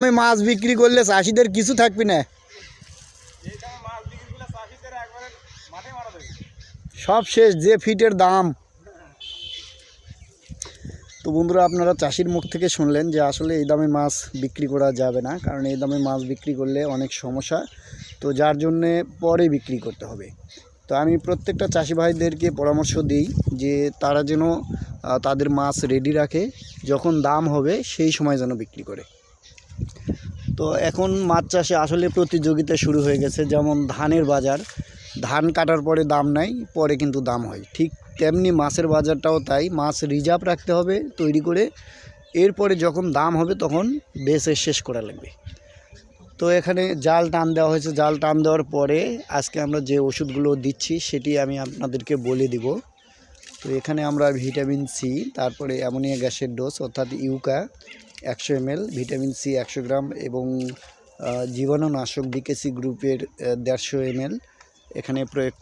আমি মাছ বিক্রি করলে চাষিদের কিছু থাকবি না, সব শেষ। যে ফিটের দাম। তো বন্ধুরা, আপনারা চাষির মুখ থেকে শুনলেন যে আসলে এই দামে মাছ বিক্রি করা যাবে না, কারণ এই দামে মাছ বিক্রি করলে অনেক সমস্যা, তো যার জন্যে পরে বিক্রি করতে হবে। তো আমি প্রত্যেকটা চাষি ভাইদেরকে পরামর্শ দিই যে তারা যেন তাদের মাছ রেডি রাখে, যখন দাম হবে সেই সময় যেন বিক্রি করে। তো এখন মাছ চাষে আসলে প্রতিযোগিতা শুরু হয়ে গেছে। যেমন ধানের বাজার, ধান কাটার পরে দাম নাই, পরে কিন্তু দাম হয়, ঠিক তেমনি মাছের বাজারটাও তাই। মাছ রিজার্ভ রাখতে হবে তৈরি করে, এরপরে যখন দাম হবে তখন বেচে শেষ করা লাগবে। তো এখানে জাল টান দেওয়া হয়েছে। জাল টান দেওয়ার পরে আজকে আমরা যে ওষুধগুলো দিচ্ছি সেটি আমি আপনাদেরকে বলে দিব। তো এখানে আমরা ভিটামিন সি, তারপরে অ্যামোনিয়া গ্যাসের ডোজ অর্থাৎ ইউকা 100 ml, ভিটামিন সি 100 গ্রাম এবং জীবাণুনাশক ডিকেসি গ্রুপের 150 ml এখানে প্রয়োগ